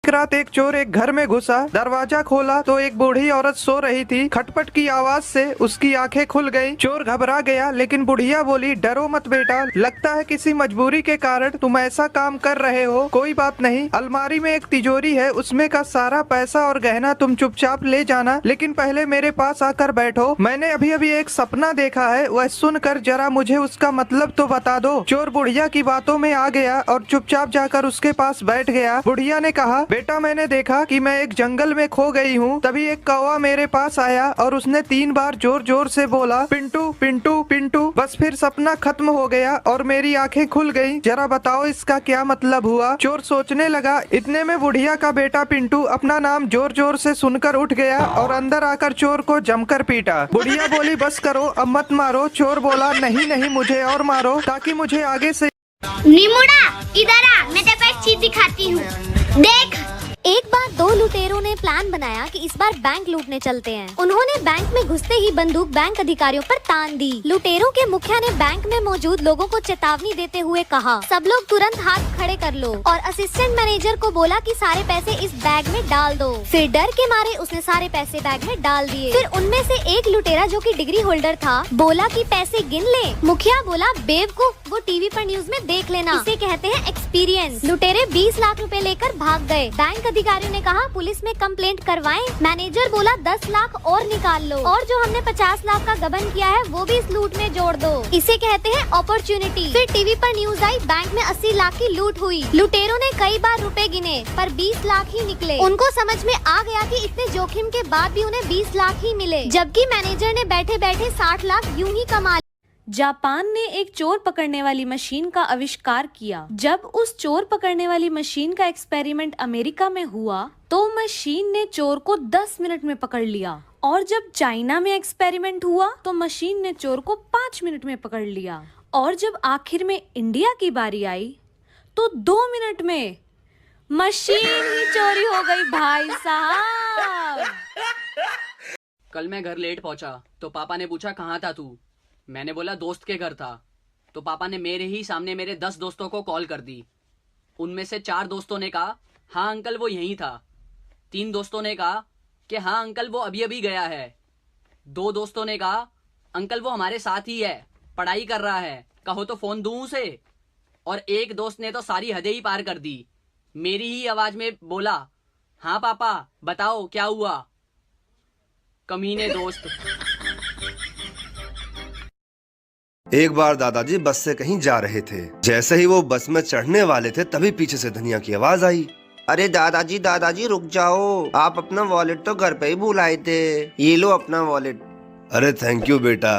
एक रात एक चोर एक घर में घुसा, दरवाजा खोला तो एक बूढ़ी औरत सो रही थी। खटपट की आवाज से उसकी आंखें खुल गईं। चोर घबरा गया, लेकिन बुढ़िया बोली, डरो मत बेटा, लगता है किसी मजबूरी के कारण तुम ऐसा काम कर रहे हो। कोई बात नहीं, अलमारी में एक तिजोरी है, उसमें का सारा पैसा और गहना तुम चुपचाप ले जाना, लेकिन पहले मेरे पास आकर बैठो। मैंने अभी अभी एक सपना देखा है, वह सुनकर जरा मुझे उसका मतलब तो बता दो। चोर बुढ़िया की बातों में आ गया और चुपचाप जाकर उसके पास बैठ गया। बुढ़िया ने कहा, बेटा मैंने देखा कि मैं एक जंगल में खो गई हूँ। तभी एक कौवा मेरे पास आया और उसने 3 बार जोर जोर से बोला, पिंटू पिंटू पिंटू। बस फिर सपना खत्म हो गया और मेरी आंखें खुल गईं। जरा बताओ इसका क्या मतलब हुआ। चोर सोचने लगा। इतने में बुढ़िया का बेटा पिंटू अपना नाम जोर जोर से सुनकर उठ गया और अंदर आकर चोर को जमकर पीटा। बुढ़िया बोली, बस करो, अब मत मारो। चोर बोला, नहीं नहीं, मुझे और मारो ताकि मुझे आगे से। निमुड़ा इधर आ, मैं तेरे को एक चीज दिखाती हूँ, देख। एक बार 2 लुटेरों ने प्लान बनाया कि इस बार बैंक लूटने चलते हैं। उन्होंने बैंक में घुसते ही बंदूक बैंक अधिकारियों पर तान दी। लुटेरों के मुखिया ने बैंक में मौजूद लोगों को चेतावनी देते हुए कहा, सब लोग तुरंत हाथ खड़े कर लो, और असिस्टेंट मैनेजर को बोला कि सारे पैसे इस बैग में डाल दो। फिर डर के मारे उसने सारे पैसे बैग में डाल दिए। फिर उनमें से एक लुटेरा जो कि डिग्री होल्डर था बोला कि पैसे गिन ले। मुखिया बोला, बेवकूफ, वो टीवी पर न्यूज में देख लेना, इसे कहते हैं एक्सपीरियंस। लुटेरे 20 लाख रुपए लेकर भाग गए। बैंक अधिकारियों ने कहा, पुलिस में कंप्लेंट करवाएं। मैनेजर बोला, 10 लाख और निकाल लो, और जो हमने 50 लाख का गबन किया है वो भी इस लूट में जोड़ दो, इसे कहते हैं अपॉर्चुनिटी। फिर टीवी पर न्यूज आई, बैंक में 80 लाख की लूट हुई। लुटेरों ने कई बार रुपए गिने पर 20 लाख ही निकले। उनको समझ में आ गया कि इतने जोखिम के बाद भी उन्हें 20 लाख ही मिले, जबकि मैनेजर ने बैठे बैठे 60 लाख यूं ही कमा। जापान ने एक चोर पकड़ने वाली मशीन का आविष्कार किया। जब उस चोर पकड़ने वाली मशीन का एक्सपेरिमेंट अमेरिका में हुआ तो मशीन ने चोर को 10 मिनट में पकड़ लिया, और जब चाइना में एक्सपेरिमेंट हुआ तो मशीन ने चोर को 5 मिनट में पकड़ लिया, और जब आखिर में इंडिया की बारी आई तो 2 मिनट में मशीन ही चोरी हो गई भाई साहब। कल मैं घर लेट पहुंचा तो पापा ने पूछा, कहाँ था तू? मैंने बोला दोस्त के घर था। तो पापा ने मेरे ही सामने मेरे 10 दोस्तों को कॉल कर दी। उनमें से 4 दोस्तों ने कहा, हाँ अंकल वो यहीं था। 3 दोस्तों ने कहा कि हाँ अंकल वो अभी अभी गया है। 2 दोस्तों ने कहा, अंकल वो हमारे साथ ही है, पढ़ाई कर रहा है, कहो तो फोन दूं उसे। और एक दोस्त ने तो सारी हदें ही पार कर दी, मेरी ही आवाज में बोला, हाँ पापा बताओ क्या हुआ। कमीने दोस्त। एक बार दादाजी बस से कहीं जा रहे थे। जैसे ही वो बस में चढ़ने वाले थे तभी पीछे से धनिया की आवाज आई, अरे दादाजी दादाजी रुक जाओ, आप अपना वॉलेट तो घर पे ही भूल आए थे, ये लो अपना वॉलेट। अरे थैंक यू बेटा,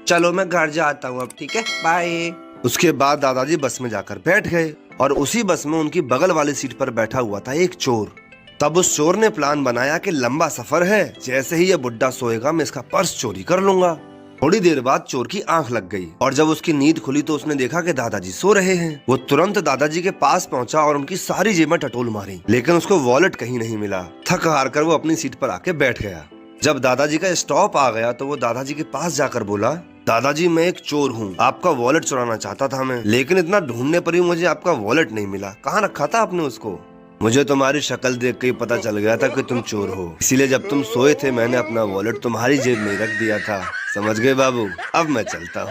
चलो मैं घर जाता हूँ अब, ठीक है, बाय। उसके बाद दादाजी बस में जाकर बैठ गए और उसी बस में उनकी बगल वाली सीट पर बैठा हुआ था एक चोर। तब उस चोर ने प्लान बनाया कि लंबा सफर है, जैसे ही ये बुड्ढा सोएगा मैं इसका पर्स चोरी कर लूंगा। थोड़ी देर बाद चोर की आंख लग गई और जब उसकी नींद खुली तो उसने देखा कि दादाजी सो रहे हैं। वो तुरंत दादाजी के पास पहुंचा और उनकी सारी जेबें टटोल मारी, लेकिन उसको वॉलेट कहीं नहीं मिला। थक हार कर वो अपनी सीट पर आके बैठ गया। जब दादाजी का स्टॉप आ गया तो वो दादाजी के पास जाकर बोला, दादाजी मैं एक चोर हूँ, आपका वॉलेट चुराना चाहता था मैं, लेकिन इतना ढूंढने पर भी मुझे आपका वॉलेट नहीं मिला। कहाँ रखा था आपने उसको? मुझे तुम्हारी शक्ल देख के ही पता चल गया था कि तुम चोर हो, इसीलिए जब तुम सोए थे मैंने अपना वॉलेट तुम्हारी जेब में रख दिया था। समझ गए बाबू? अब मैं चलता हूँ।